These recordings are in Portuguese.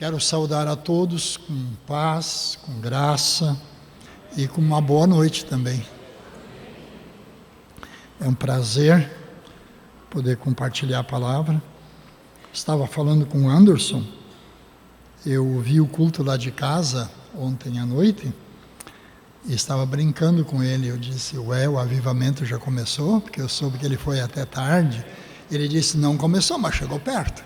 Quero saudar a todos com paz, com graça e com uma boa noite também. É um prazer poder compartilhar a palavra. Estava falando com o Anderson, eu vi o culto lá de casa ontem à noite e estava brincando com ele. Eu disse, o avivamento já começou? Porque eu soube que ele foi até tarde. Ele disse, não começou, mas chegou perto.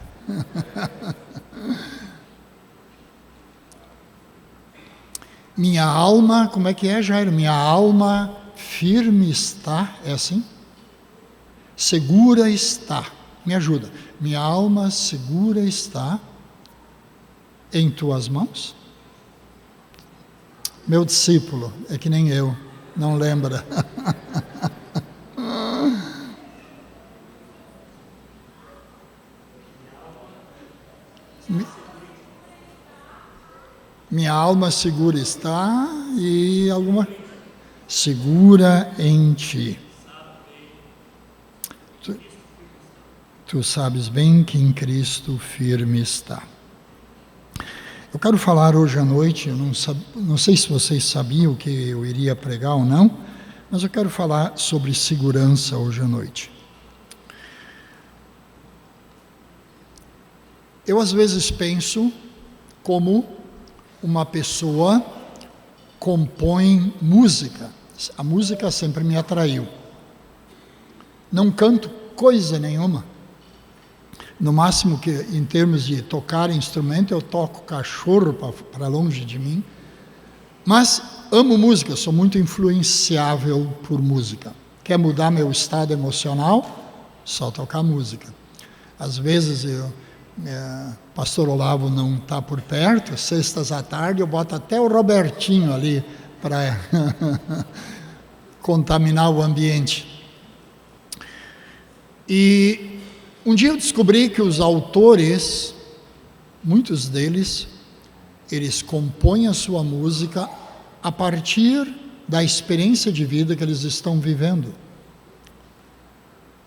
Minha alma, como é que é, Jairo? Minha alma firme está, é assim? Segura está, me ajuda. Minha alma segura está em tuas mãos? Meu discípulo, é que nem eu, não lembra. Minha alma segura está e alguma segura em ti. Tu sabes bem que em Cristo firme está. Eu quero falar hoje à noite, eu não sei se vocês sabiam que eu iria pregar ou não, mas eu quero falar sobre segurança hoje à noite. Eu às vezes penso como uma pessoa compõe música. A música sempre me atraiu. Não canto coisa nenhuma. No máximo que em termos de tocar instrumento, eu toco cachorro para longe de mim. Mas amo música, sou muito influenciável por música. Quer mudar meu estado emocional? Só tocar música. Às vezes Pastor Olavo não está por perto, sextas à tarde eu boto até o Robertinho ali para contaminar o ambiente. E um dia eu descobri que os autores, muitos deles, eles compõem a sua música a partir da experiência de vida que eles estão vivendo.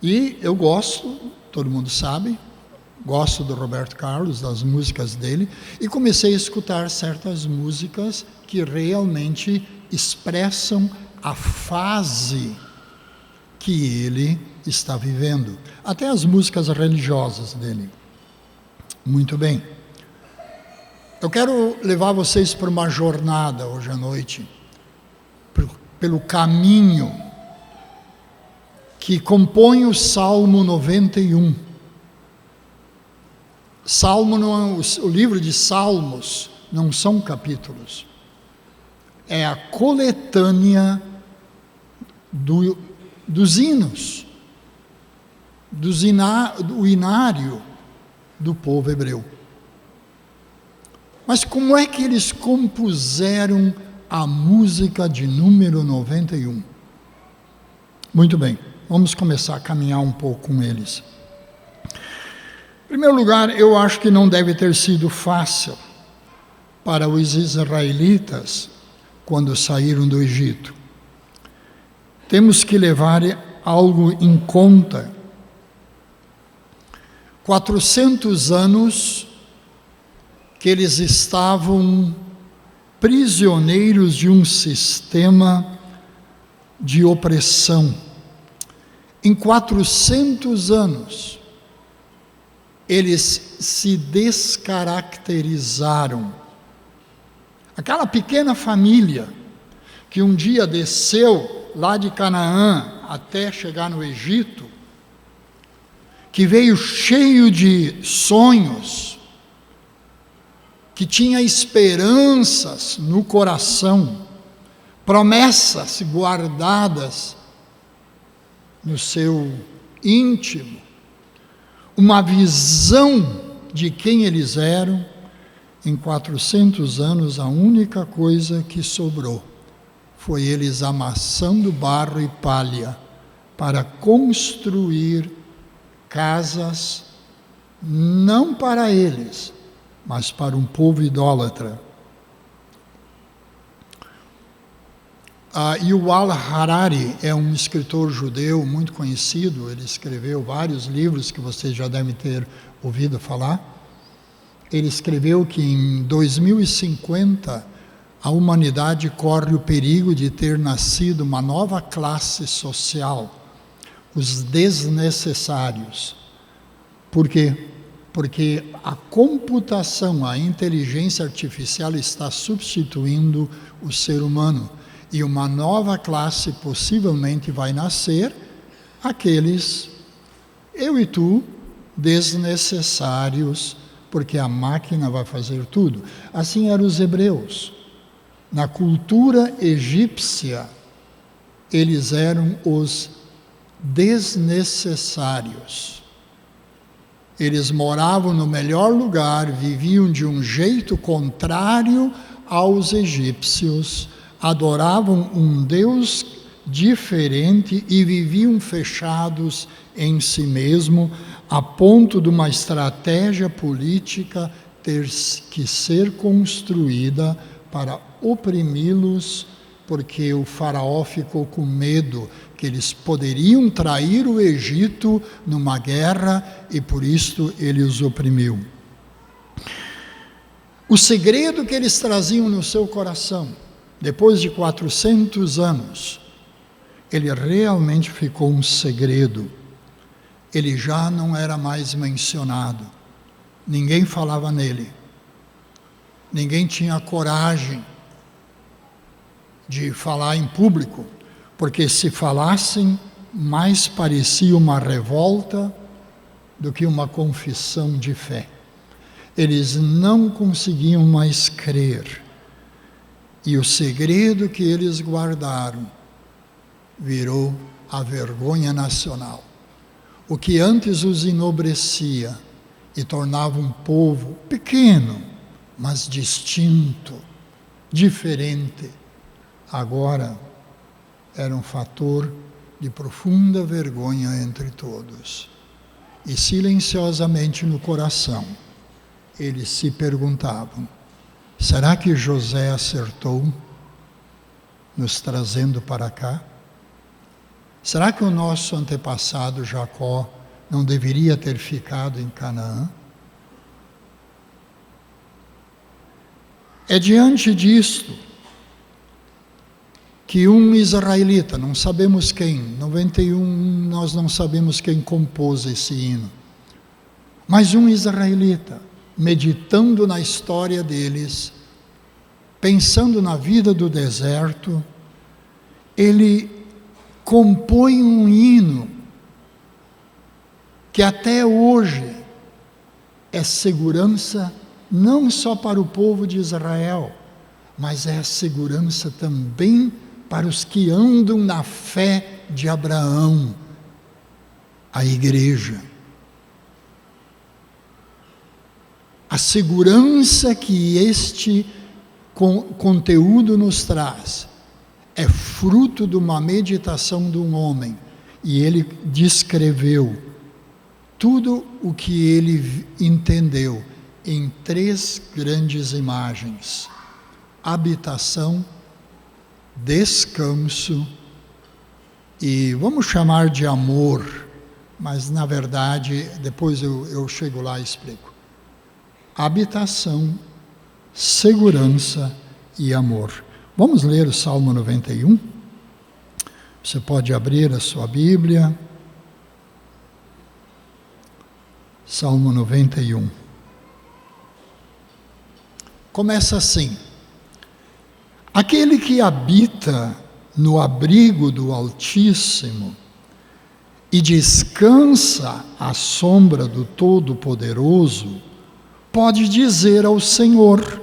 E eu gosto, todo mundo sabe, gosto do Roberto Carlos, das músicas dele, e comecei a escutar certas músicas que realmente expressam a fase que ele está vivendo. Até as músicas religiosas dele. Muito bem. Eu quero levar vocês para uma jornada hoje à noite, pelo caminho que compõe o Salmo 91. Salmo não, o livro de Salmos não são capítulos, é a coletânea dos hinos, do inário do povo hebreu. Mas como é que eles compuseram a música de número 91? Muito bem, vamos começar a caminhar um pouco com eles. Em primeiro lugar, eu acho que não deve ter sido fácil para os israelitas quando saíram do Egito. Temos que levar algo em conta. 400 anos que eles estavam prisioneiros de um sistema de opressão. Em 400 anos, eles se descaracterizaram. Aquela pequena família que um dia desceu lá de Canaã até chegar no Egito, que veio cheio de sonhos, que tinha esperanças no coração, promessas guardadas no seu íntimo, uma visão de quem eles eram. Em 400 anos, a única coisa que sobrou foi eles amassando barro e palha para construir casas, não para eles, mas para um povo idólatra. Yuval Harari é um escritor judeu muito conhecido, ele escreveu vários livros que vocês já devem ter ouvido falar. Ele escreveu que em 2050 a humanidade corre o perigo de ter nascido uma nova classe social, os desnecessários. Por quê? Porque a computação, a inteligência artificial está substituindo o ser humano. E uma nova classe possivelmente vai nascer, aqueles, eu e tu, desnecessários, porque a máquina vai fazer tudo. Assim eram os hebreus. Na cultura egípcia, eles eram os desnecessários. Eles moravam no melhor lugar, viviam de um jeito contrário aos egípcios, adoravam um Deus diferente e viviam fechados em si mesmo, a ponto de uma estratégia política ter que ser construída para oprimi-los, porque o faraó ficou com medo que eles poderiam trair o Egito numa guerra e por isso ele os oprimiu. O segredo que eles traziam no seu coração, depois de 400 anos, ele realmente ficou um segredo. Ele já não era mais mencionado. Ninguém falava nele. Ninguém tinha coragem de falar em público, porque se falassem, mais parecia uma revolta do que uma confissão de fé. Eles não conseguiam mais crer. E o segredo que eles guardaram virou a vergonha nacional. O que antes os enobrecia e tornava um povo pequeno, mas distinto, diferente, agora era um fator de profunda vergonha entre todos. E silenciosamente no coração, eles se perguntavam: será que José acertou nos trazendo para cá? Será que o nosso antepassado Jacó não deveria ter ficado em Canaã? É diante disto que um israelita, não sabemos quem, 91 nós não sabemos quem compôs esse hino, mas um israelita, meditando na história deles, pensando na vida do deserto, ele compõe um hino que até hoje é segurança não só para o povo de Israel, mas é a segurança também para os que andam na fé de Abraão, a igreja. A segurança que este conteúdo nos traz é fruto de uma meditação de um homem, e ele descreveu tudo o que ele entendeu em 3 grandes imagens: habitação, descanso e vamos chamar de amor, mas na verdade depois eu chego lá e explico. Habitação, segurança e amor. Vamos ler o Salmo 91? Você pode abrir a sua Bíblia. Salmo 91. Começa assim: aquele que habita no abrigo do Altíssimo e descansa à sombra do Todo-Poderoso, pode dizer ao Senhor: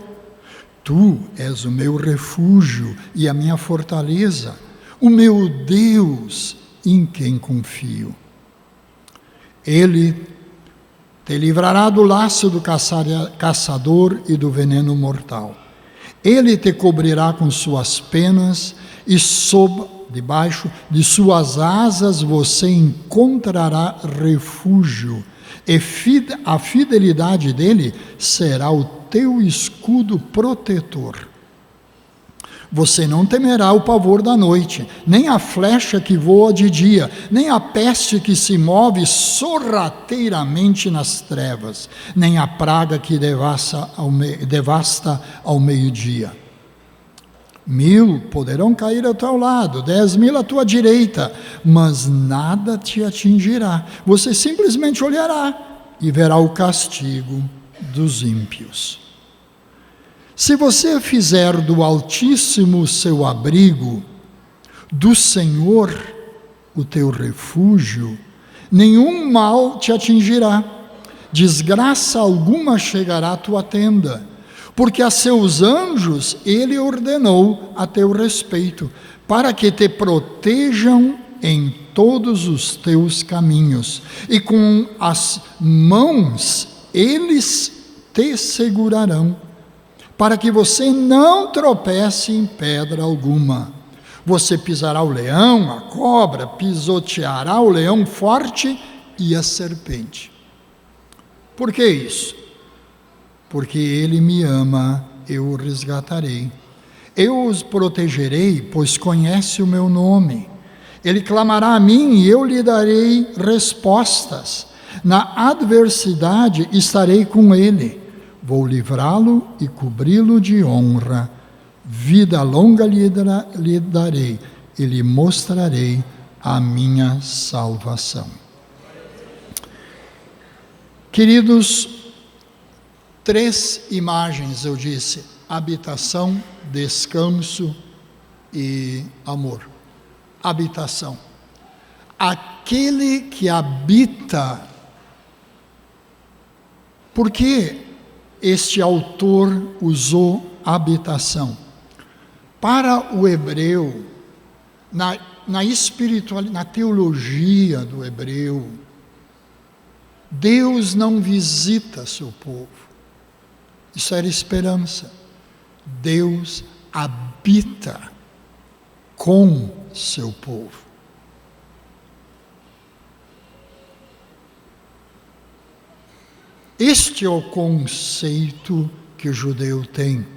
Tu és o meu refúgio e a minha fortaleza, o meu Deus em quem confio. Ele te livrará do laço do caçador e do veneno mortal. Ele te cobrirá com suas penas e debaixo de suas asas você encontrará refúgio. E a fidelidade dele será o teu escudo protetor. Você não temerá o pavor da noite, nem a flecha que voa de dia, nem a peste que se move sorrateiramente nas trevas, nem a praga que devasta ao meio-dia. 1.000 poderão cair ao teu lado, 10.000 à tua direita, mas nada te atingirá. Você simplesmente olhará e verá o castigo dos ímpios. Se você fizer do Altíssimo o seu abrigo, do Senhor o teu refúgio, nenhum mal te atingirá, desgraça alguma chegará à tua tenda, porque a seus anjos ele ordenou a teu respeito, para que te protejam em todos os teus caminhos, e com as mãos eles te segurarão, para que você não tropece em pedra alguma. Você pisará o leão, a cobra, pisoteará o leão forte e a serpente. Por que isso? Porque ele me ama, eu o resgatarei. Eu os protegerei, pois conhece o meu nome. Ele clamará a mim e eu lhe darei respostas. Na adversidade estarei com ele. Vou livrá-lo e cobri-lo de honra. Vida longa lhe darei e lhe mostrarei a minha salvação. Queridos, 3 imagens eu disse: habitação, descanso e amor. Habitação. Aquele que habita. Por que este autor usou habitação? Para o hebreu, na espiritualidade, na teologia do hebreu, Deus não visita seu povo. Isso era esperança. Deus habita com seu povo. Este é o conceito que o judeu tem.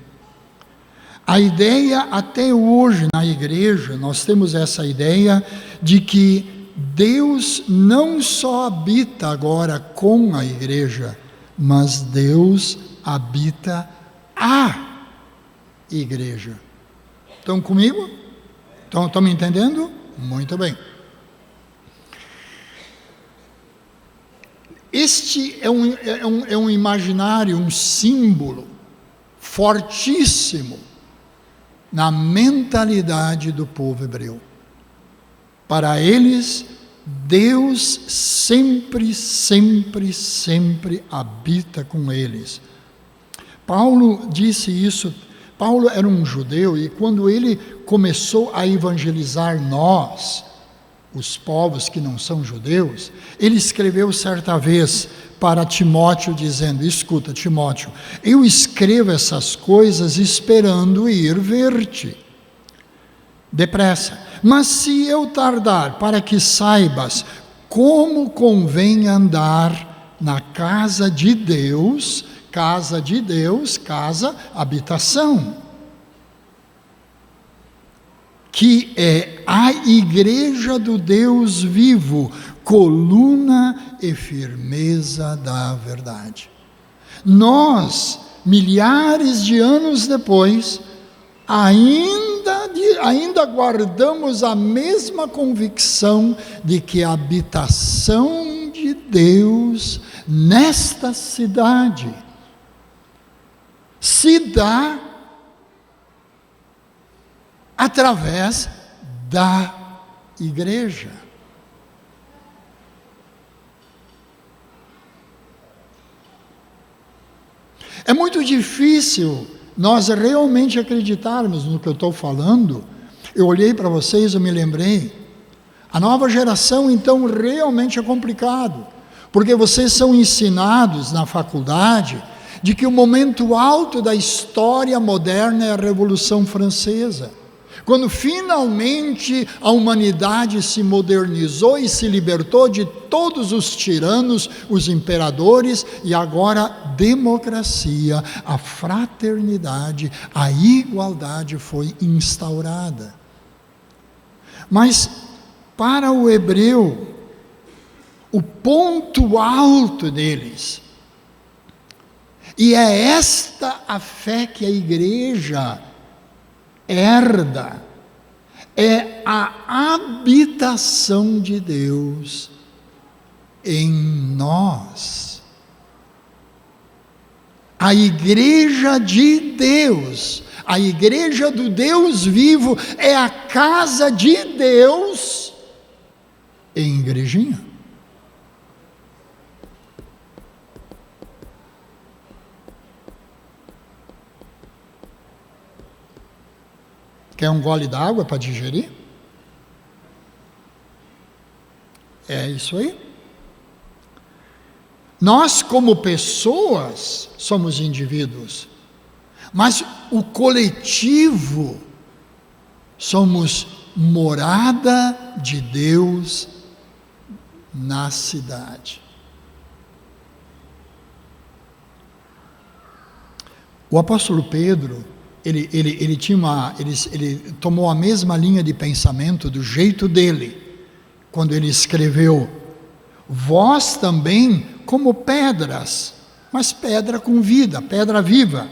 A ideia, até hoje na igreja, nós temos essa ideia de que Deus não só habita agora com a igreja, mas Deus habita a igreja. Estão comigo? Estão me entendendo? Muito bem. Este é um imaginário, um símbolo fortíssimo na mentalidade do povo hebreu. Para eles, Deus sempre habita com eles. Paulo disse isso. Paulo era um judeu e quando ele começou a evangelizar nós, os povos que não são judeus, ele escreveu certa vez para Timóteo dizendo: escuta, Timóteo, eu escrevo essas coisas esperando ir ver-te depressa, mas se eu tardar, para que saibas como convém andar na casa de Deus, casa, habitação, que é a igreja do Deus vivo, coluna e firmeza da verdade. Nós, milhares de anos depois, ainda guardamos a mesma convicção de que a habitação de Deus nesta cidade se dá através da igreja. É muito difícil nós realmente acreditarmos no que eu estou falando. Eu olhei para vocês, eu me lembrei. A nova geração, então, realmente é complicado, porque vocês são ensinados na faculdade de que o momento alto da história moderna é a Revolução Francesa. Quando finalmente a humanidade se modernizou e se libertou de todos os tiranos, os imperadores, e agora a democracia, a fraternidade, a igualdade foi instaurada. Mas para o hebreu, o ponto alto deles, e é esta a fé que a igreja herda, é a habitação de Deus em nós. A igreja de Deus, a igreja do Deus vivo, é a casa de Deus em igrejinha. Quer um gole d'água para digerir? É isso aí. Nós, como pessoas, somos indivíduos, mas o coletivo, somos morada de Deus na cidade. O apóstolo Pedro, ele tomou a mesma linha de pensamento do jeito dele, quando ele escreveu: vós também como pedras, mas pedra com vida, pedra viva,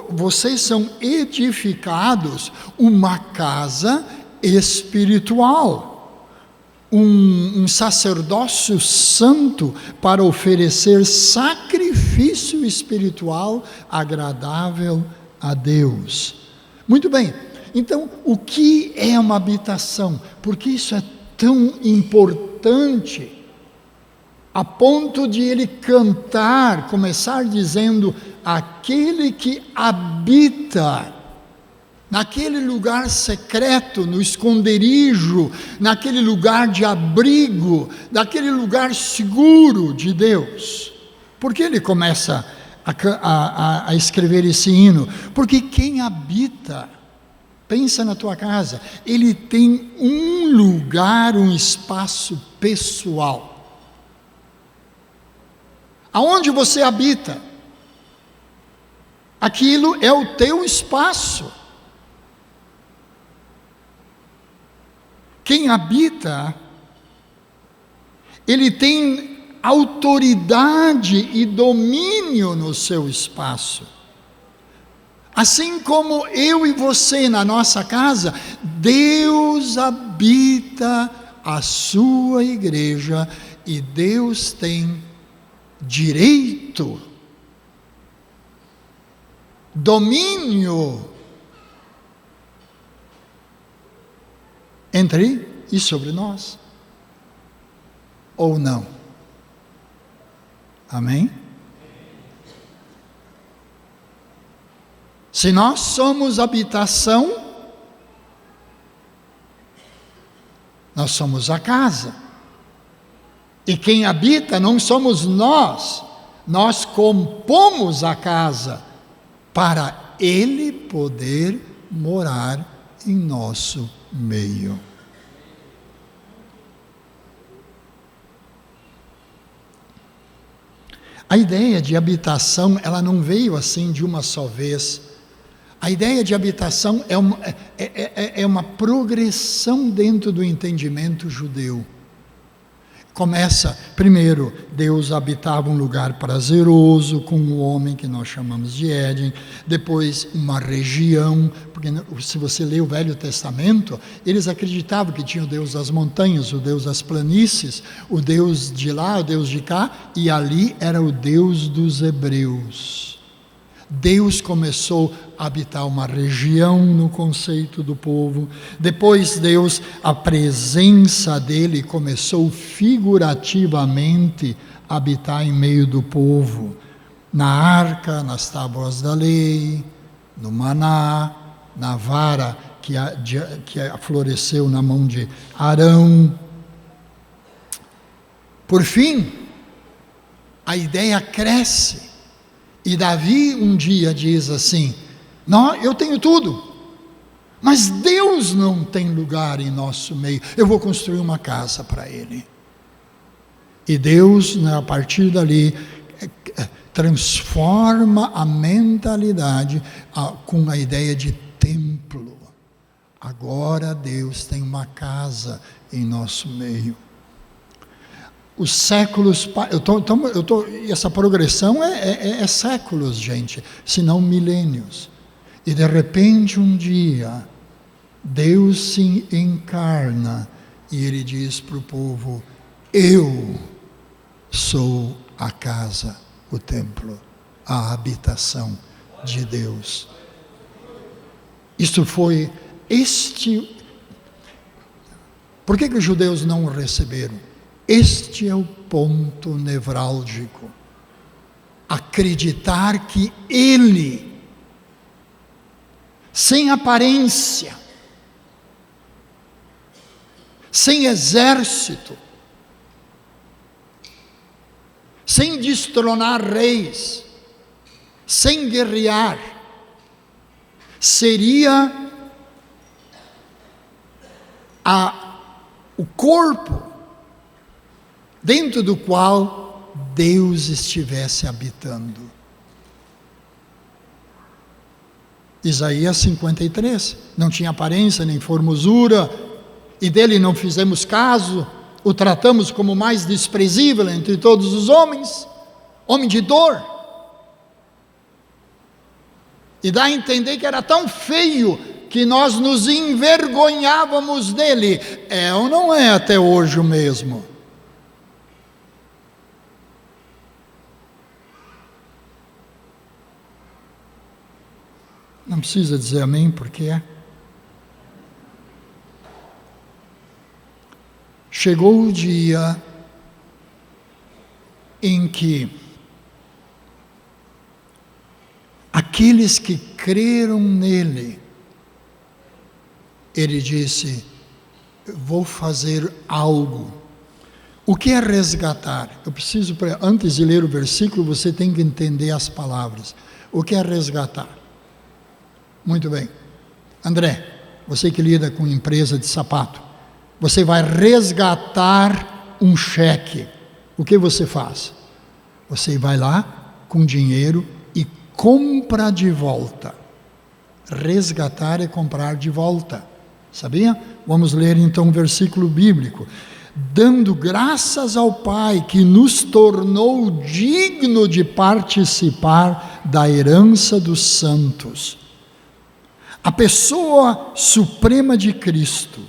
vocês são edificados uma casa espiritual, um sacerdócio santo para oferecer sacrifício espiritual agradável a Deus. Muito bem, então o que é uma habitação? Por que isso é tão importante, a ponto de ele começar dizendo: aquele que habita naquele lugar secreto, no esconderijo, naquele lugar de abrigo, naquele lugar seguro de Deus. Por que ele começa a escrever esse hino? Porque quem habita, pensa na tua casa, ele tem um lugar, um espaço pessoal. Aonde você habita, aquilo é o teu espaço. Quem habita, ele tem autoridade e domínio no seu espaço. Assim como eu e você na nossa casa, Deus habita a sua igreja e Deus tem direito, domínio entre e sobre nós, ou não? Amém? Se nós somos habitação, nós somos a casa. E quem habita não somos nós, nós compomos a casa para Ele poder morar em nosso meio. A ideia de habitação, ela não veio assim de uma só vez. A ideia de habitação é uma progressão dentro do entendimento judeu. Começa, primeiro, Deus habitava um lugar prazeroso com o homem, que nós chamamos de Éden. Depois, uma região, porque se você lê o Velho Testamento, eles acreditavam que tinha o Deus das montanhas, o Deus das planícies, o Deus de lá, o Deus de cá, e ali era o Deus dos hebreus. Deus começou a habitar uma região no conceito do povo. Depois a presença dele começou figurativamente a habitar em meio do povo. Na arca, nas tábuas da lei, no maná, na vara que floresceu na mão de Arão. Por fim, a ideia cresce. E Davi um dia diz assim: eu tenho tudo, Mas Deus não tem lugar em nosso meio. Eu vou construir uma casa para Ele. E Deus, a partir dali, transforma a mentalidade com a ideia de templo. Agora Deus tem uma casa em nosso meio. Os séculos, essa progressão é séculos, gente, se não milênios. E de repente um dia, Deus se encarna e Ele diz para o povo: eu sou a casa, o templo, a habitação de Deus. Isso foi Por que os judeus não o receberam? Este é o ponto nevrálgico. Acreditar que Ele, sem aparência, sem exército, sem destronar reis, sem guerrear, seria o corpo dentro do qual Deus estivesse habitando. Isaías 53, não tinha aparência nem formosura, e dele não fizemos caso, o tratamos como o mais desprezível entre todos os homens, homem de dor. E dá a entender que era tão feio que nós nos envergonhávamos dele. É ou não é até hoje o mesmo? Não precisa dizer amém, porque é. Chegou o dia em que aqueles que creram nele, ele disse: vou fazer algo. O que é resgatar? Eu preciso, antes de ler o versículo, você tem que entender as palavras. O que é resgatar? Muito bem. André, você que lida com empresa de sapato, você vai resgatar um cheque. O que você faz? Você vai lá com dinheiro e compra de volta. Resgatar é comprar de volta. Sabia? Vamos ler então um versículo bíblico. Dando graças ao Pai que nos tornou digno de participar da herança dos santos. A pessoa suprema de Cristo,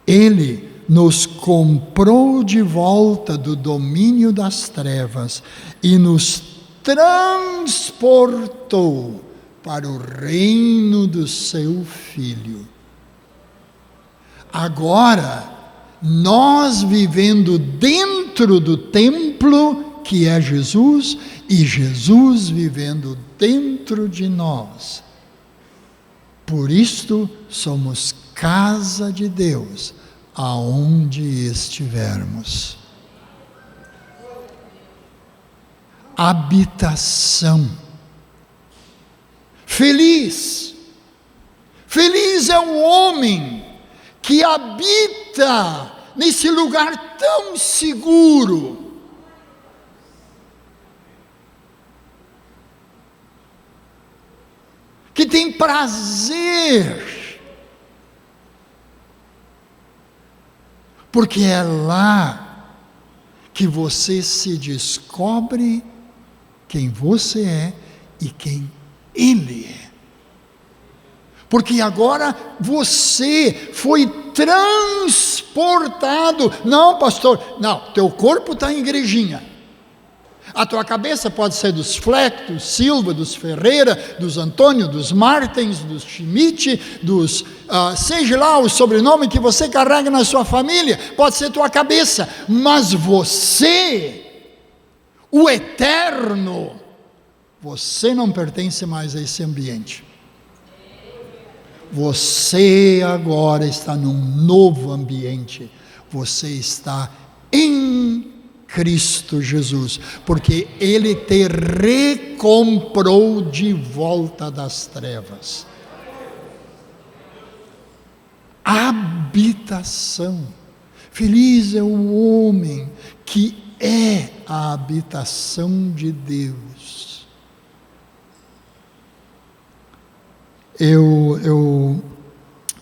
Ele nos comprou de volta do domínio das trevas e nos transportou para o reino do seu Filho. Agora, nós vivendo dentro do templo, que é Jesus, e Jesus vivendo dentro de nós. Por isto, somos casa de Deus, aonde estivermos. Habitação. Feliz é o homem que habita nesse lugar tão seguro. Que tem prazer, porque é lá que você se descobre quem você é e quem Ele é. Porque agora você foi transportado. Não, pastor, não, teu corpo está em igrejinha. A tua cabeça pode ser dos Fleck, dos Silva, dos Ferreira, dos Antônio, dos Martins, dos Schmidt, seja lá o sobrenome que você carrega na sua família, pode ser tua cabeça, mas você, o eterno, você não pertence mais a esse ambiente. Você agora está num novo ambiente, você está em Cristo Jesus, porque Ele te recomprou de volta das trevas. habitação. Feliz é o homem que é a habitação de Deus. Eu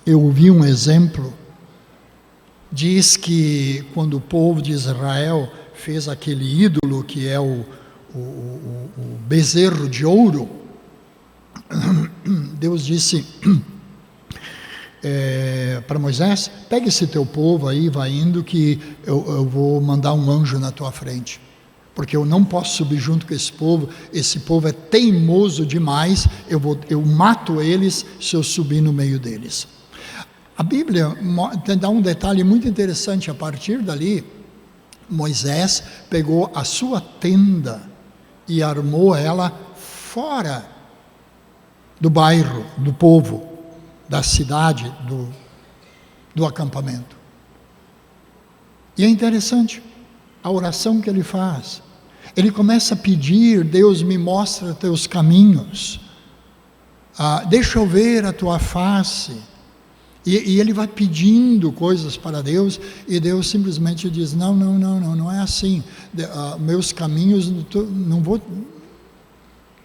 ouvi um exemplo, diz que quando o povo de Israel fez aquele ídolo que é o bezerro de ouro, Deus disse para Moisés: pega esse teu povo aí, vai indo, que eu vou mandar um anjo na tua frente, porque eu não posso subir junto com esse povo é teimoso demais, eu mato eles se eu subir no meio deles. A Bíblia dá um detalhe muito interessante. A partir dali, Moisés pegou a sua tenda e armou ela fora do bairro, do povo, da cidade, do acampamento. E é interessante a oração que ele faz. Ele começa a pedir: Deus, me mostra teus caminhos, deixa eu ver a tua face. E ele vai pedindo coisas para Deus, e Deus simplesmente diz: não é assim. Meus caminhos, não vou.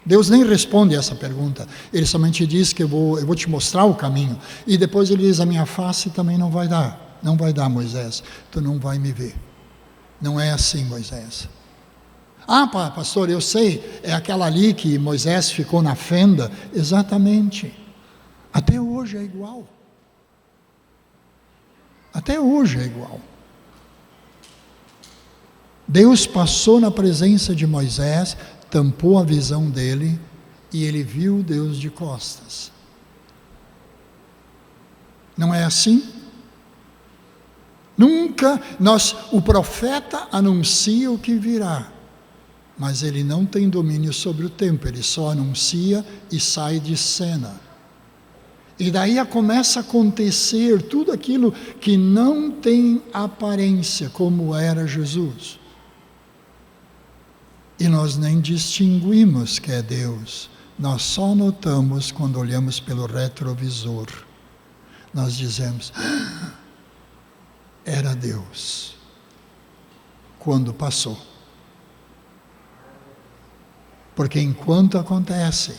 Deus nem responde essa pergunta. Ele somente diz que eu vou te mostrar o caminho. E depois ele diz: a minha face também não vai dar. Não vai dar, Moisés. Tu não vai me ver. Não é assim, Moisés. Pastor, eu sei. É aquela ali que Moisés ficou na fenda. Exatamente. Até hoje é igual. Até hoje é igual. Deus passou na presença de Moisés, tampou a visão dele, e ele viu Deus de costas. Não é assim? Nunca. O profeta anuncia o que virá, mas ele não tem domínio sobre o tempo, ele só anuncia e sai de cena. E daí começa a acontecer tudo aquilo que não tem aparência, como era Jesus. E nós nem distinguimos que é Deus. Nós só notamos quando olhamos pelo retrovisor. Nós dizemos: era Deus, quando passou. Porque enquanto acontece,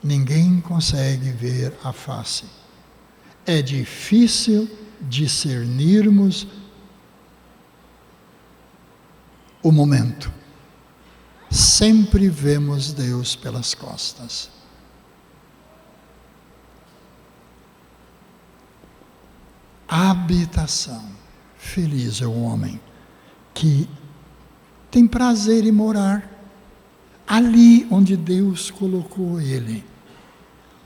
ninguém consegue ver a face. É difícil discernirmos o momento. Sempre vemos Deus pelas costas. Habitação. Feliz é o homem que tem prazer em morar ali onde Deus colocou ele,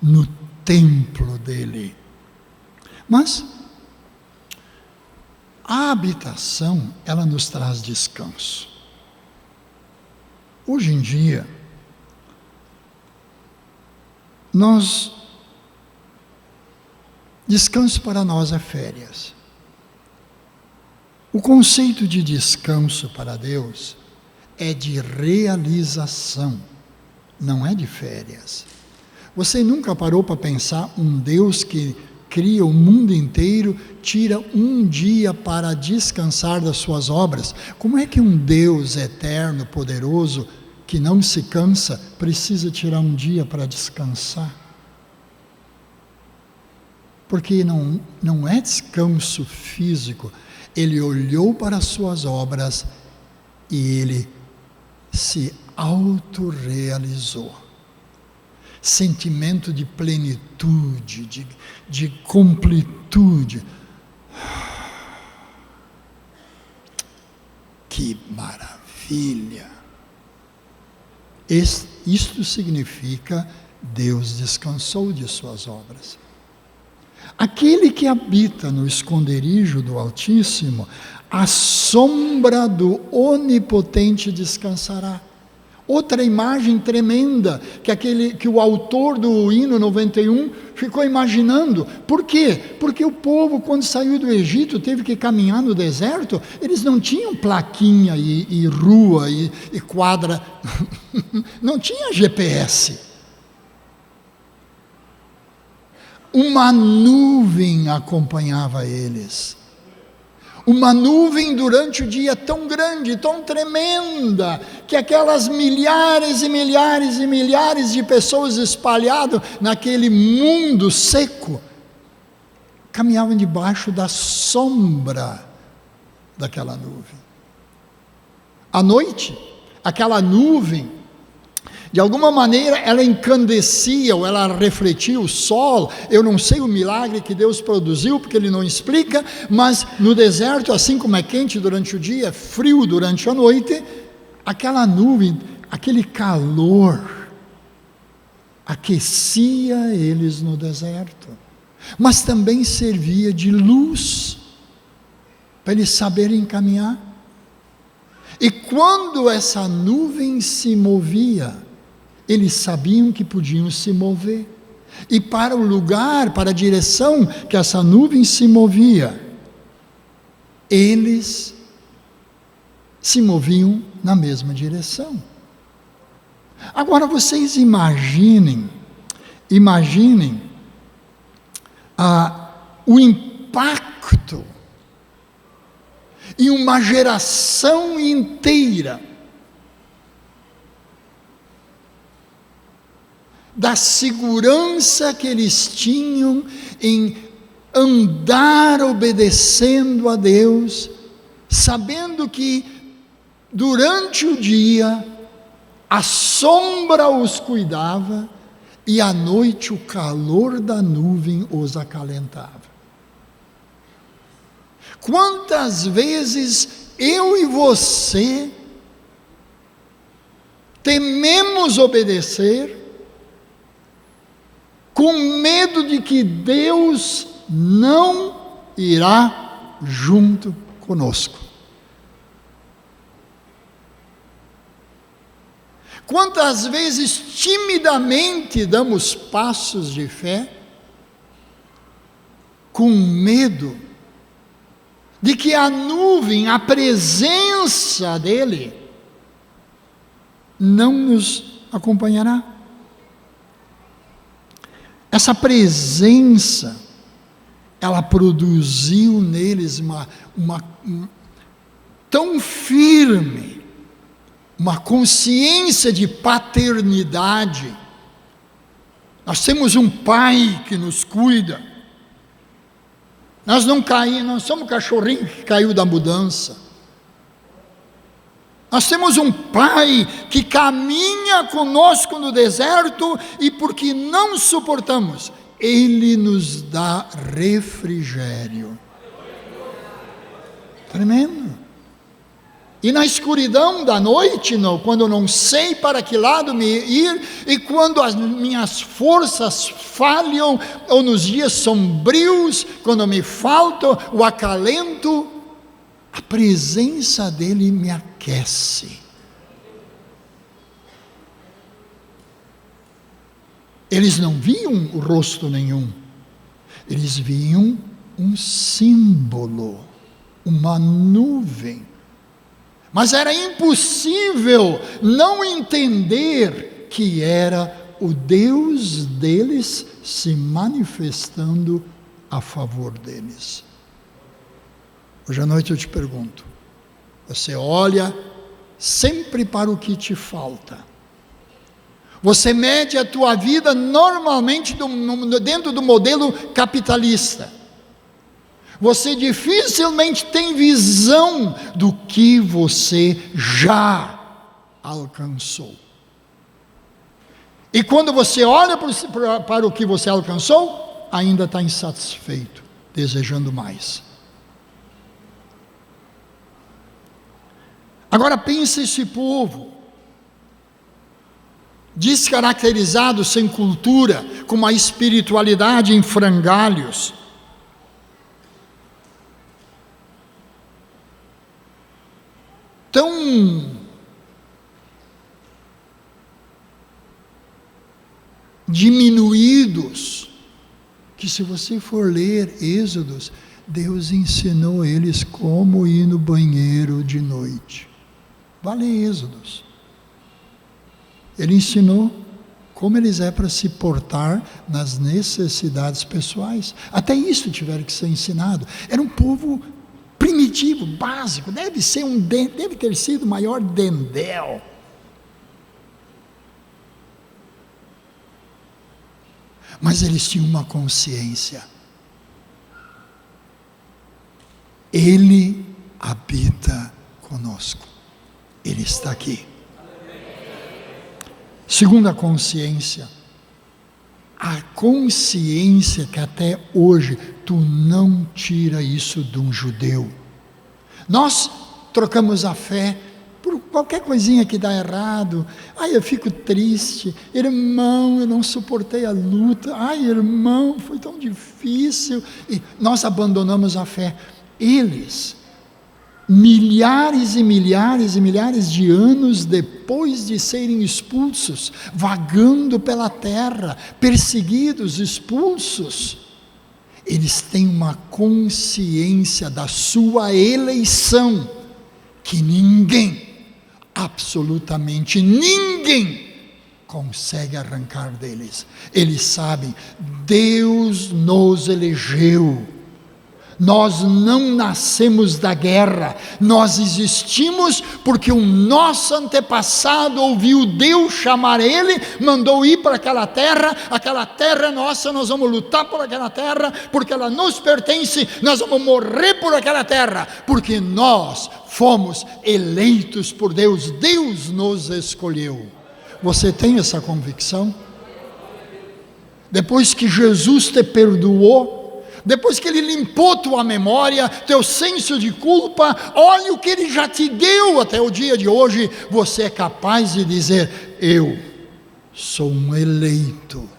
no templo dele. Mas a habitação, ela nos traz descanso. Hoje em dia, descanso para nós é férias. O conceito de descanso para Deus é de realização, não é de férias. Você nunca parou para pensar um Deus que cria o mundo inteiro, tira um dia para descansar das suas obras? Como é que um Deus eterno, poderoso, que não se cansa, precisa tirar um dia para descansar? Porque não é descanso físico. Ele olhou para as suas obras e ele se autorrealizou. Sentimento de plenitude, de completude. Que maravilha! Isto significa: Deus descansou de suas obras. Aquele que habita no esconderijo do Altíssimo, à sombra do Onipotente descansará. Outra imagem tremenda que o autor do hino 91 ficou imaginando. Por quê? Porque o povo, quando saiu do Egito, teve que caminhar no deserto. Eles não tinham plaquinha e rua e quadra, não tinha GPS. uma nuvem acompanhava eles. Uma nuvem durante o dia tão grande, tão tremenda, que aquelas milhares e milhares e milhares de pessoas espalhadas naquele mundo seco, caminhavam debaixo da sombra daquela nuvem. À noite, aquela nuvem, de alguma maneira, ela encandecia ou ela refletia o sol. Eu não sei o milagre que Deus produziu, porque Ele não explica, mas no deserto, assim como é quente durante o dia, é frio durante a noite, aquela nuvem, aquele calor, aquecia eles no deserto, mas também servia de luz, para eles saberem caminhar. E quando essa nuvem se movia, eles sabiam que podiam se mover. E para o lugar, para a direção que essa nuvem se movia, eles se moviam na mesma direção. Agora vocês imaginem o impacto em uma geração inteira da segurança que eles tinham em andar obedecendo a Deus, sabendo que durante o dia a sombra os cuidava e à noite o calor da nuvem os acalentava. Quantas vezes eu e você tememos obedecer, com medo de que Deus não irá junto conosco. Quantas vezes timidamente damos passos de fé, com medo de que a nuvem, a presença dele, não nos acompanhará. Essa presença, ela produziu neles tão firme, uma consciência de paternidade. Nós temos um pai que nos cuida. Nós não somos cachorrinho que caiu da mudança. Nós temos um pai que caminha conosco no deserto e porque não suportamos, Ele nos dá refrigério. Tremendo. E na escuridão da noite, quando eu não sei para que lado me ir, e quando as minhas forças falham, ou nos dias sombrios, quando me falta o acalento, a presença dele me aquece. Eles não viam o rosto nenhum, eles viam um símbolo, uma nuvem. Mas era impossível não entender que era o Deus deles se manifestando a favor deles. Hoje à noite eu te pergunto, você olha sempre para o que te falta? Você mede a tua vida normalmente dentro do modelo capitalista. Você dificilmente tem visão do que você já alcançou. E quando você olha para o que você alcançou, ainda está insatisfeito, desejando mais. Agora pense esse povo, descaracterizado, sem cultura, com uma espiritualidade em frangalhos. Tão diminuídos, que se você for ler Êxodos, Deus ensinou eles como ir no banheiro de noite. Vale Êxodos. Ele ensinou como eles é para se portar nas necessidades pessoais. Até isso tiveram que ser ensinado. Era um povo primitivo, básico, deve ter sido o maior dendel. Mas eles tinham uma consciência. Ele habita conosco. Ele está aqui. Segunda consciência, a consciência que até hoje tu não tira isso de um judeu. Nós trocamos a fé por qualquer coisinha que dá errado. Ai, eu fico triste. Irmão, eu não suportei a luta. Ai, irmão, foi tão difícil. E nós abandonamos a fé. Eles, milhares e milhares e milhares de anos depois de serem expulsos, vagando pela terra, perseguidos, expulsos, eles têm uma consciência da sua eleição, que ninguém, absolutamente ninguém, consegue arrancar deles. Eles sabem, Deus nos elegeu. Nós não nascemos da guerra, nós existimos porque o nosso antepassado ouviu Deus chamar ele, mandou ir para aquela terra é nossa, nós vamos lutar por aquela terra, porque ela nos pertence, nós vamos morrer por aquela terra, porque nós fomos eleitos por Deus, Deus nos escolheu. Você tem essa convicção? Depois que Jesus te perdoou, depois que Ele limpou tua memória, teu senso de culpa, olha o que Ele já te deu até o dia de hoje, você é capaz de dizer, eu sou um eleito,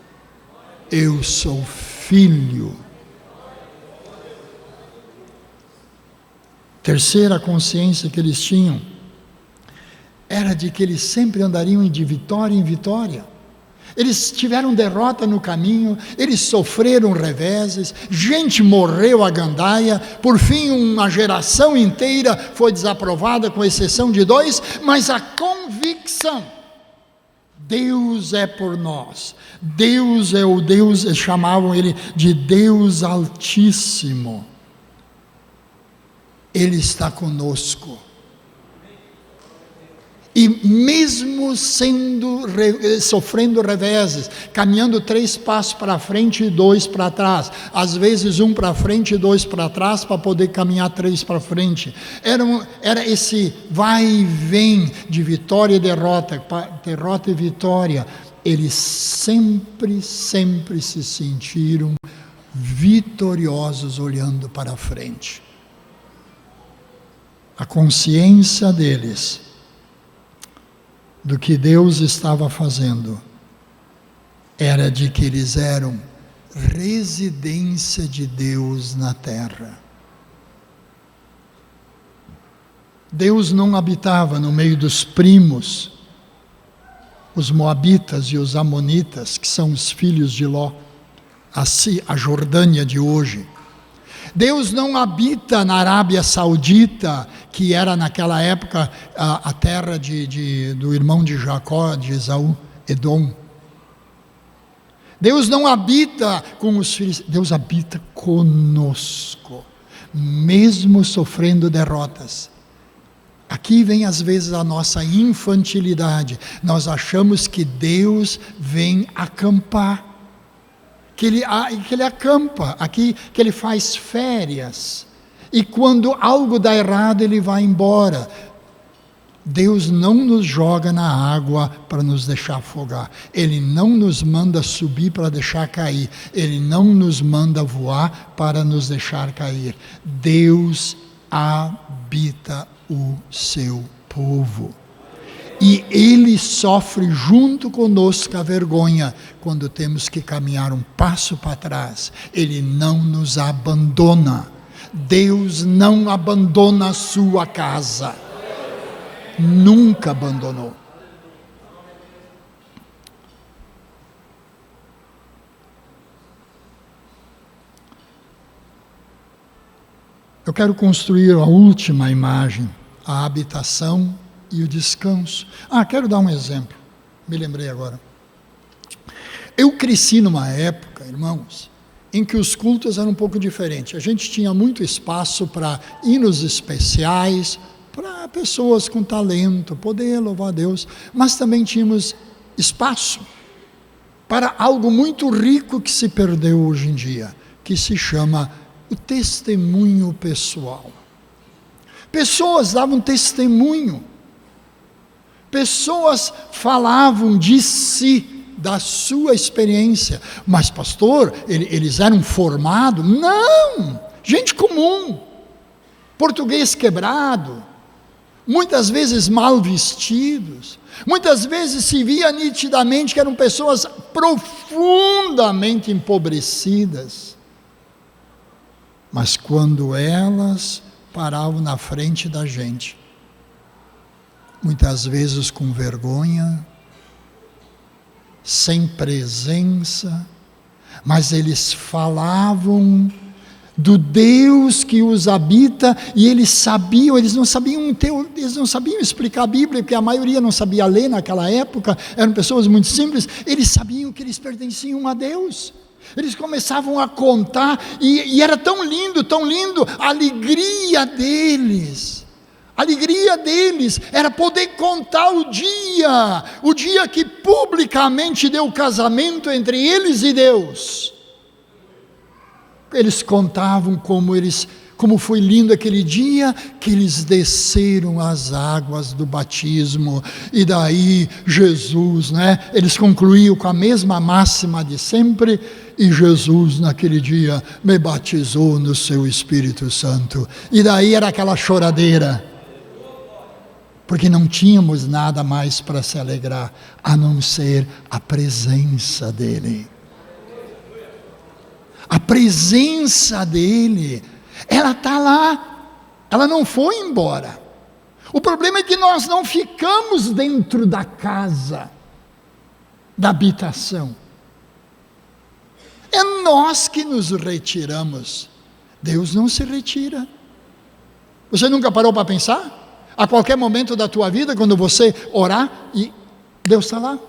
eu sou filho. Terceira consciência que eles tinham, era de que eles sempre andariam de vitória em vitória. Eles tiveram derrota no caminho, eles sofreram reveses, gente morreu a gandaia, por fim uma geração inteira foi desaprovada, com exceção de 2, mas a convicção, Deus é por nós, Deus é o Deus, chamavam Ele de Deus Altíssimo, Ele está conosco. E mesmo sofrendo reveses, caminhando 3 passos para frente e 2 para trás, às vezes 1 para frente e 2 para trás, para poder caminhar 3 para frente, era esse vai e vem de vitória e derrota e vitória. Eles sempre se sentiram vitoriosos olhando para frente. A consciência deles do que Deus estava fazendo, era de que eles eram residência de Deus na terra. Deus não habitava no meio dos primos, os moabitas e os amonitas, que são os filhos de Ló, a Jordânia de hoje. Deus não habita na Arábia Saudita, que era naquela época a terra do irmão de Jacó, de Esaú, Edom. Deus não habita com os filhos, Deus habita conosco, mesmo sofrendo derrotas. Aqui vem às vezes a nossa infantilidade, nós achamos que Deus vem acampar, que ele acampa aqui, que Ele faz férias, e quando algo dá errado Ele vai embora. Deus não nos joga na água para nos deixar afogar, Ele não nos manda subir para deixar cair, Ele não nos manda voar para nos deixar cair. Deus habita o seu povo. E Ele sofre junto conosco a vergonha quando temos que caminhar um passo para trás. Ele não nos abandona. Deus não abandona a sua casa. Nunca abandonou. Eu quero construir a última imagem, a habitação e o descanso. Quero dar um exemplo, me lembrei agora. Eu cresci numa época, irmãos, em que os cultos eram um pouco diferentes. A gente tinha muito espaço para hinos especiais, para pessoas com talento, poder louvar a Deus, mas também tínhamos espaço para algo muito rico que se perdeu hoje em dia, que se chama o testemunho pessoal. Pessoas davam testemunho, pessoas falavam de si, da sua experiência. Mas pastor, eles eram formados? Não, gente comum, português quebrado, muitas vezes mal vestidos, muitas vezes se via nitidamente que eram pessoas profundamente empobrecidas. Mas quando elas paravam na frente da gente, muitas vezes com vergonha, sem presença, mas eles falavam do Deus que os habita, e eles não sabiam explicar a Bíblia, porque a maioria não sabia ler naquela época, eram pessoas muito simples. Eles sabiam que eles pertenciam a Deus. Eles começavam a contar, e era tão lindo, a alegria deles. A alegria deles era poder contar o dia que publicamente deu o casamento entre eles e Deus. Eles contavam como foi lindo aquele dia que eles desceram as águas do batismo, e daí Jesus, eles concluíam com a mesma máxima de sempre: e Jesus naquele dia me batizou no seu Espírito Santo. E daí era aquela choradeira, porque não tínhamos nada mais para se alegrar, a não ser a presença dEle. A presença dEle, ela está lá, ela não foi embora. O problema é que nós não ficamos dentro da casa, da habitação. É nós que nos retiramos. Deus não se retira. Você nunca parou para pensar? A qualquer momento da tua vida, quando você orar, e Deus está lá.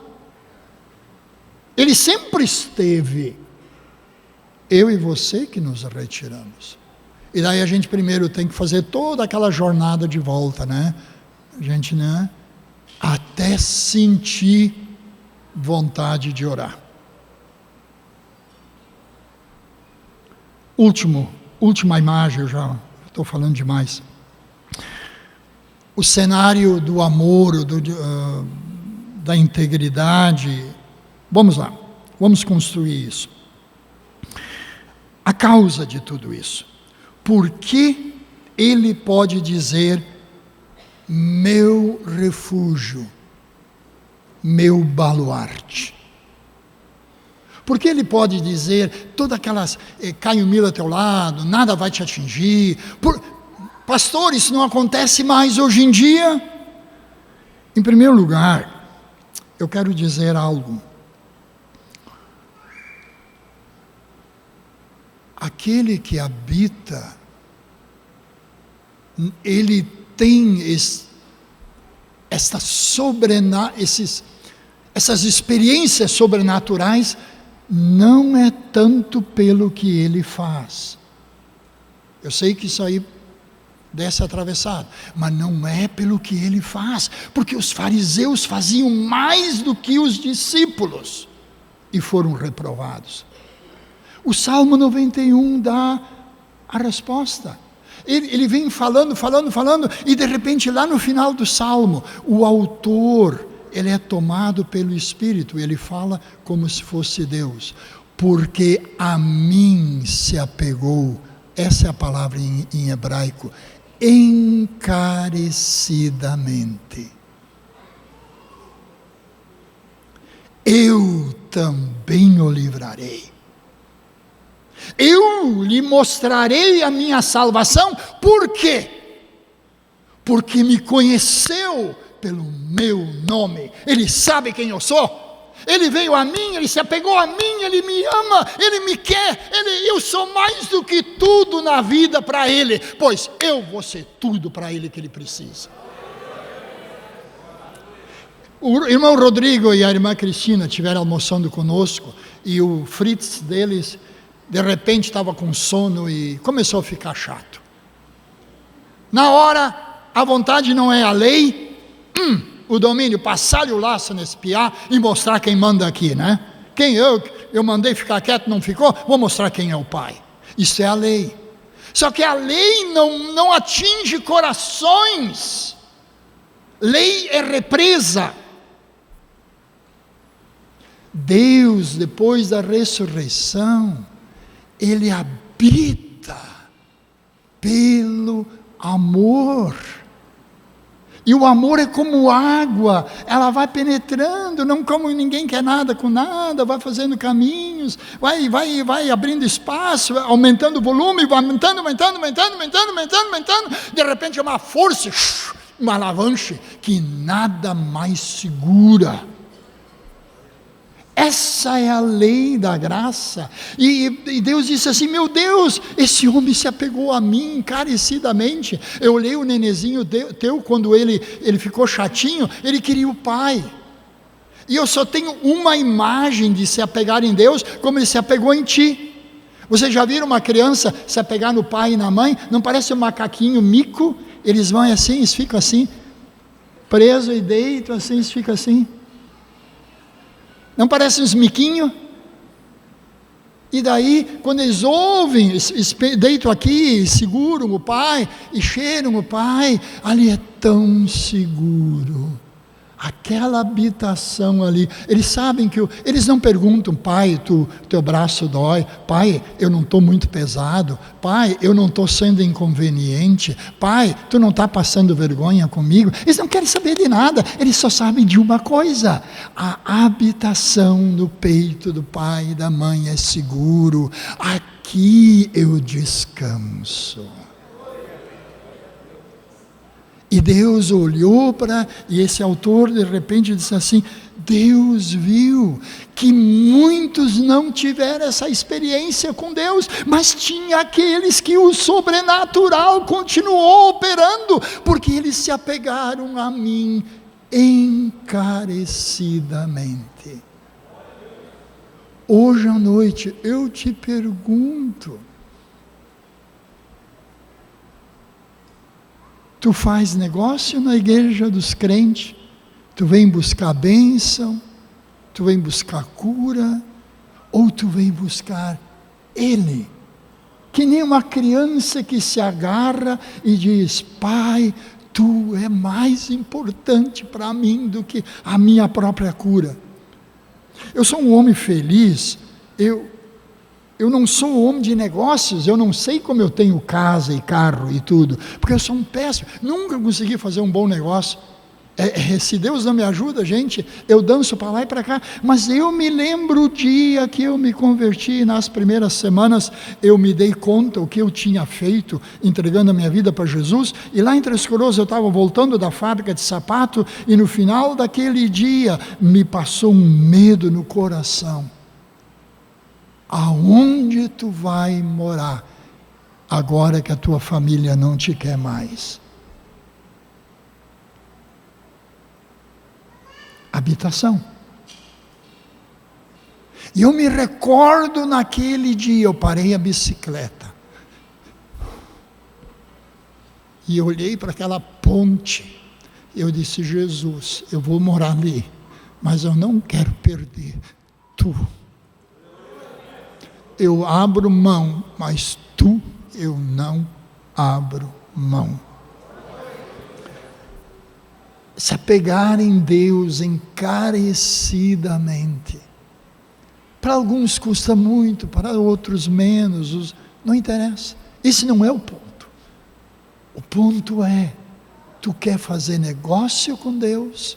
Ele sempre esteve. Eu e você que nos retiramos. E daí a gente primeiro tem que fazer toda aquela jornada de volta, A gente, até sentir vontade de orar. Última imagem, eu já estou falando demais. O cenário do amor, da integridade. Vamos lá, vamos construir isso. A causa de tudo isso. Por que ele pode dizer: meu refúgio, meu baluarte? Por que ele pode dizer todas aquelas, cai 1000 ao teu lado, nada vai te atingir? Pastor, isso não acontece mais hoje em dia? Em primeiro lugar, eu quero dizer algo. Aquele que habita, ele tem essas experiências sobrenaturais, não é tanto pelo que ele faz. Eu sei que isso aí desce atravessado, mas não é pelo que ele faz, porque os fariseus faziam mais do que os discípulos e foram reprovados. O Salmo 91 dá a resposta. Ele vem falando, e de repente lá no final do Salmo, o autor, ele é tomado pelo Espírito, ele fala como se fosse Deus, porque a mim se apegou, essa é a palavra em hebraico, encarecidamente. Eu também o livrarei. Eu lhe mostrarei a minha salvação. Por quê? Porque me conheceu pelo meu nome. Ele sabe quem eu sou. Ele veio a mim, ele se apegou a mim, ele me ama, ele me quer, eu sou mais do que tudo na vida para ele, pois eu vou ser tudo para ele que ele precisa. O irmão Rodrigo e a irmã Cristina estiveram almoçando conosco e o Fritz deles, de repente, estava com sono e começou a ficar chato. Na hora, a vontade não é a lei, o domínio, passar-lhe o laço nesse piá e mostrar quem manda aqui, né? Quem eu mandei ficar quieto, não ficou, vou mostrar quem é o pai. Isso é a lei. Só que a lei não atinge corações. Lei é represa. Deus, depois da ressurreição, Ele habita pelo amor. E o amor é como água, ela vai penetrando, não como ninguém quer nada com nada, vai fazendo caminhos, vai abrindo espaço, aumentando o volume, vai aumentando, de repente é uma força, uma avalanche que nada mais segura. Essa é a lei da graça. E Deus disse assim: meu Deus, esse homem se apegou a mim encarecidamente. Eu olhei o nenezinho teu, quando ele ficou chatinho, ele queria o pai. E eu só tenho uma imagem de se apegar em Deus, como ele se apegou em ti. Vocês já viram uma criança se apegar no pai e na mãe? Não parece um macaquinho mico? Eles vão assim, eles ficam assim, preso e deitam assim, eles ficam assim. Não parece uns miquinhos? E daí, quando eles ouvem, deitam aqui, seguram o pai, e cheiram o pai, ali é tão seguro. Aquela habitação ali, eles sabem que, eles não perguntam: pai, teu braço dói, pai, eu não estou muito pesado, pai, eu não estou sendo inconveniente, pai, tu não está passando vergonha comigo. Eles não querem saber de nada, eles só sabem de uma coisa: a habitação no peito do pai e da mãe é seguro, aqui eu descanso. E Deus olhou e esse autor de repente disse assim: Deus viu que muitos não tiveram essa experiência com Deus, mas tinha aqueles que o sobrenatural continuou operando, porque eles se apegaram a mim encarecidamente. Hoje à noite eu te pergunto: tu faz negócio na igreja dos crentes, tu vem buscar bênção, tu vem buscar cura, ou tu vem buscar Ele, que nem uma criança que se agarra e diz: pai, tu é mais importante para mim do que a minha própria cura. Eu sou um homem feliz, eu não sou homem de negócios, eu não sei como eu tenho casa e carro e tudo, porque eu sou um péssimo, nunca consegui fazer um bom negócio. Se Deus não me ajuda, gente, eu danço para lá e para cá. Mas eu me lembro o dia que eu me converti, nas primeiras semanas, eu me dei conta o que eu tinha feito, entregando a minha vida para Jesus, e lá em Três Coroas eu estava voltando da fábrica de sapato, e no final daquele dia, me passou um medo no coração. Aonde tu vai morar, agora que a tua família não te quer mais? Habitação. E eu me recordo naquele dia, eu parei a bicicleta e olhei para aquela ponte, eu disse: Jesus, eu vou morar ali, mas eu não quero perder tu. Eu abro mão, mas tu eu não abro mão. Se apegar em Deus encarecidamente. Para alguns custa muito, para outros menos, não interessa. Esse não é o ponto. O ponto é: tu quer fazer negócio com Deus,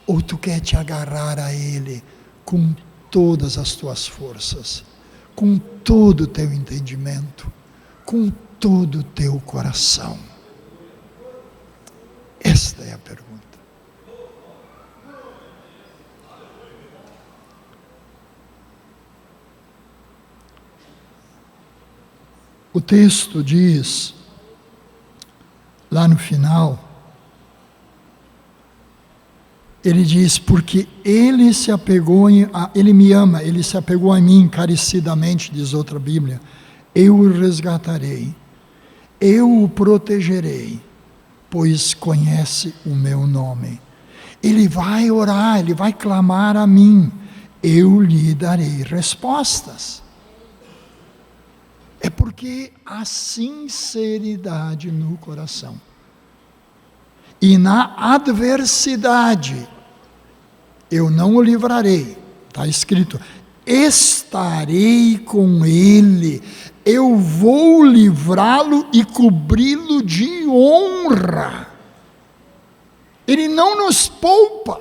ou tu quer te agarrar a Ele com todas as tuas forças, com todo o teu entendimento, com todo o teu coração? Esta é a pergunta. O texto diz, lá no final, Ele diz, porque ele se apegou, ele me ama, ele se apegou a mim encarecidamente, diz outra Bíblia. Eu o resgatarei, eu o protegerei, pois conhece o meu nome. Ele vai orar, ele vai clamar a mim, eu lhe darei respostas. É porque há sinceridade no coração. E na adversidade, eu não o livrarei, está escrito, estarei com ele, eu vou livrá-lo e cobri-lo de honra. Ele não nos poupa,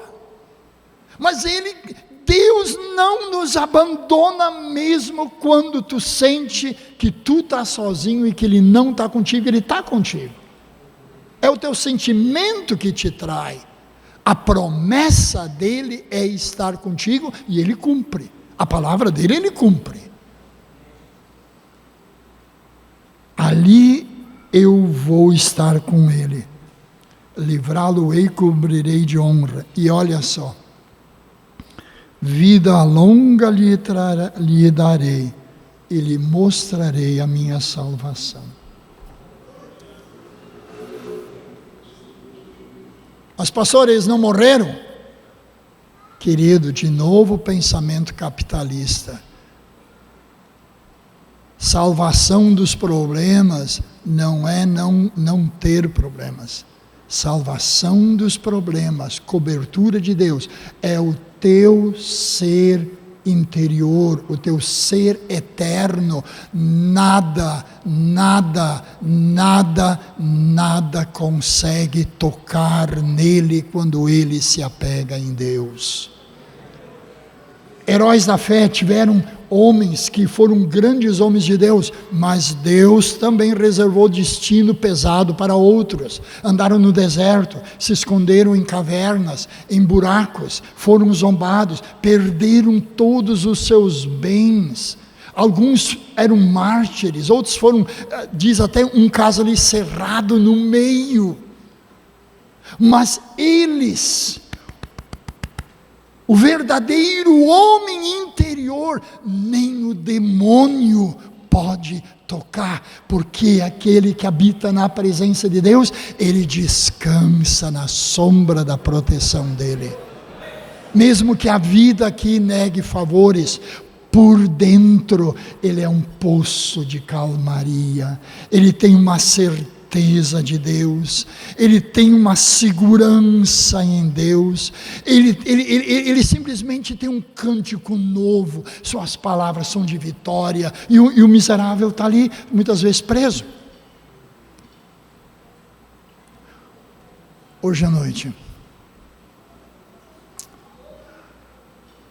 mas Deus não nos abandona mesmo quando tu sente que tu está sozinho e que Ele não está contigo, Ele está contigo. É o teu sentimento que te trai. A promessa dele é estar contigo e ele cumpre. A palavra dele ele cumpre. Ali eu vou estar com ele. Livrá-lo-ei e cobrirei de honra. E olha só. Vida longa lhe darei e lhe mostrarei a minha salvação. Mas pastores não morreram? Querido, de novo pensamento capitalista. Salvação dos problemas não é não ter problemas. Salvação dos problemas, cobertura de Deus, é o teu ser interior, o teu ser eterno. Nada consegue tocar nele quando ele se apega em Deus. Heróis da fé tiveram homens que foram grandes homens de Deus, mas Deus também reservou destino pesado para outros. Andaram no deserto, se esconderam em cavernas, em buracos, foram zombados, perderam todos os seus bens. Alguns eram mártires, outros foram, diz até um caso ali, cerrado no meio. Mas eles, o verdadeiro homem interior, nem o demônio pode tocar, porque aquele que habita na presença de Deus, ele descansa na sombra da proteção dele. Mesmo que a vida aqui negue favores, por dentro ele é um poço de calmaria, ele tem uma certeza de Deus, ele tem uma segurança em Deus, ele simplesmente tem um cântico novo, suas palavras são de vitória, e o miserável está ali, muitas vezes preso. Hoje à noite,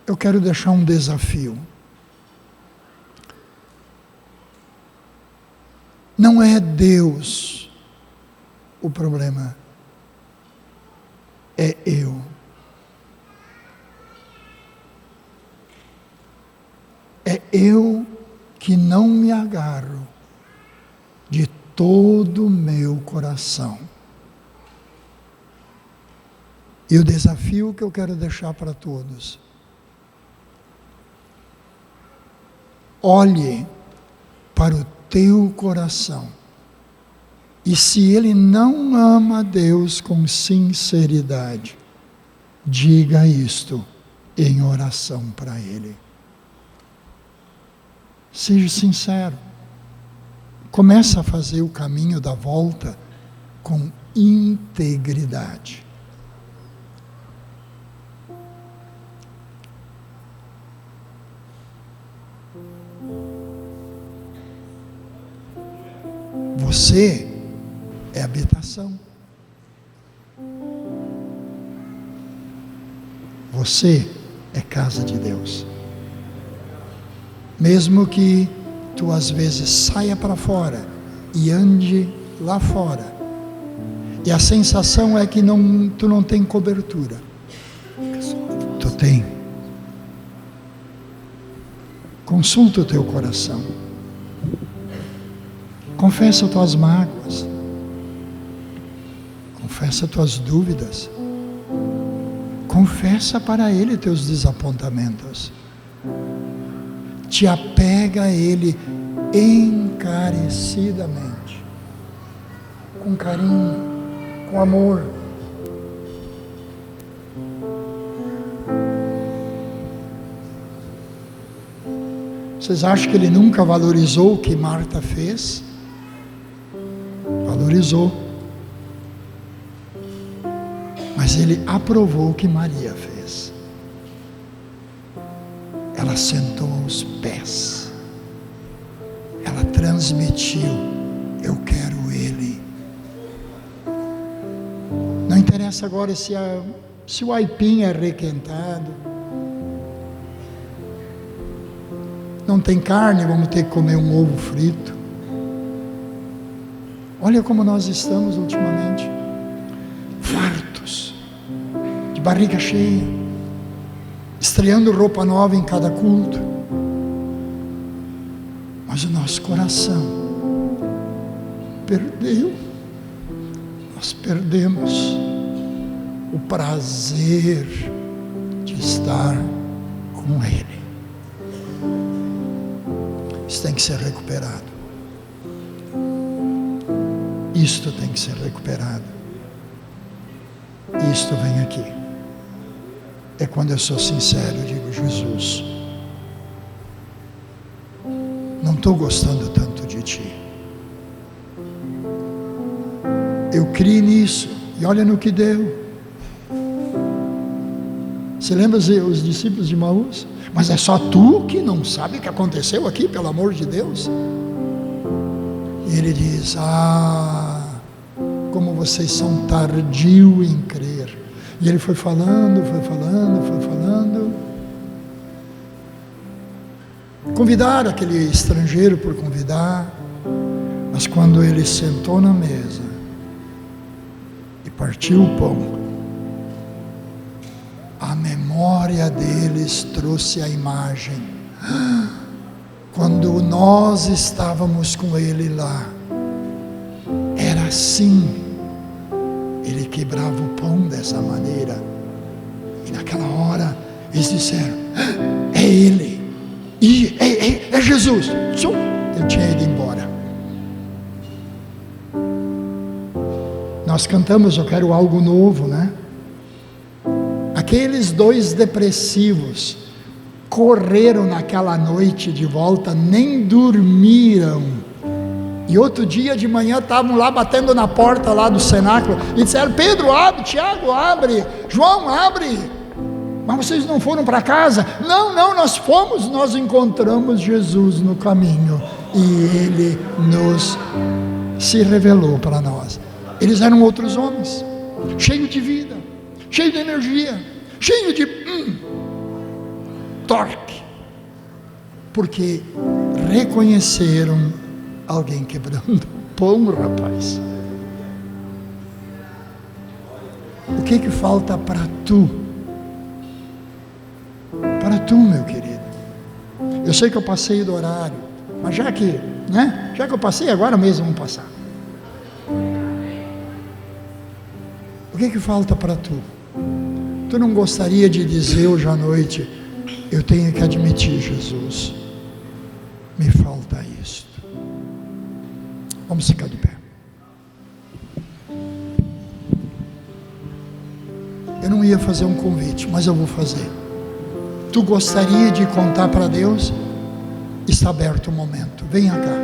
eu quero deixar um desafio. Não é Deus o problema, é eu. É eu que não me agarro de todo o meu coração. E o desafio que eu quero deixar para todos: olhe para o teu coração. E se ele não ama a Deus com sinceridade, diga isto em oração para ele. Seja sincero. Começa a fazer o caminho da volta com integridade. Você é habitação. Você é casa de Deus. Mesmo que tu às vezes saia para fora e ande lá fora, e a sensação é que tu não tem cobertura. Tu tem. Consulta o teu coração. Confessa as tuas mágoas. Confessa as tuas dúvidas. Confessa para Ele teus desapontamentos. Te apega a Ele encarecidamente, com carinho, com amor. Vocês acham que Ele nunca valorizou o que Marta fez? Valorizou. Mas Ele aprovou o que Maria fez. Ela sentou aos pés. Ela transmitiu: eu quero Ele. Não interessa agora se o aipim é requentado. Não tem carne, vamos ter que comer um ovo frito. Olha como nós estamos ultimamente. Fartos, de barriga cheia, estreando roupa nova em cada culto. Mas o nosso coração perdeu. Nós perdemos o prazer de estar com Ele. Isso tem que ser recuperado. Isto tem que ser recuperado. Isto vem aqui. É quando eu sou sincero, eu digo: Jesus, não estou gostando tanto de Ti. Eu criei nisso e olha no que deu. Você lembra os discípulos de Maús? Mas é só tu que não sabe o que aconteceu aqui, pelo amor de Deus. E ele diz: como vocês são tardios em crer. E ele foi falando. Convidaram aquele estrangeiro por convidar. Mas quando ele sentou na mesa e partiu o pão, a memória deles trouxe a imagem. Quando nós estávamos com Ele lá, era assim. Ele quebrava o pão dessa maneira. E naquela hora, eles disseram: é Ele. E é Jesus. Eu tinha ido embora. Nós cantamos: eu quero algo novo, né? Aqueles dois depressivos correram naquela noite de volta, nem dormiram. E outro dia de manhã estavam lá batendo na porta lá do cenáculo e disseram: Pedro, abre, Tiago, abre, João, abre. Mas vocês não foram para casa? Não, nós fomos, nós encontramos Jesus no caminho e Ele se revelou para nós. Eles eram outros homens, cheios de vida, cheio de energia, cheio de torque, porque reconheceram alguém quebrando pão, rapaz. O que falta para tu? Para tu, meu querido. Eu sei que eu passei do horário, mas já que eu passei, agora mesmo vamos passar. O que falta para tu? Tu não gostaria de dizer hoje à noite: eu tenho que admitir, Jesus, me falta isto. Vamos ficar de pé. Eu não ia fazer um convite, mas eu vou fazer. Tu gostaria de contar para Deus? Está aberto o momento. Venha cá.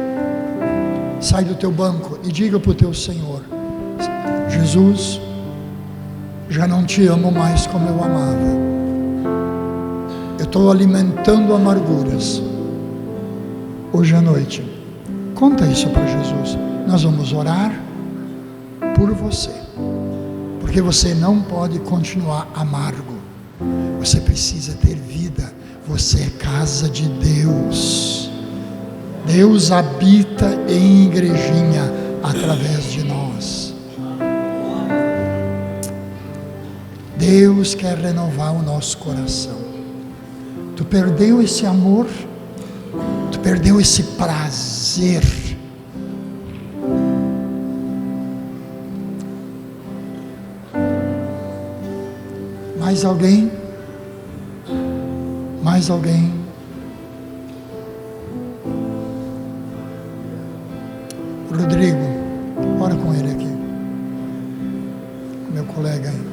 Sai do teu banco e diga para o teu Senhor: Jesus, já não te amo mais como eu amava. Eu estou alimentando amarguras. Hoje à noite, conta isso para Jesus. Nós vamos orar por você, porque você não pode continuar amargo. Você precisa ter vida. Você é casa de Deus. Deus habita em igrejinha através de nós. Deus quer renovar o nosso coração. Tu perdeu esse amor, tu perdeu esse prazer. Mais alguém? Mais alguém? Rodrigo, ora com ele aqui. Meu colega aí.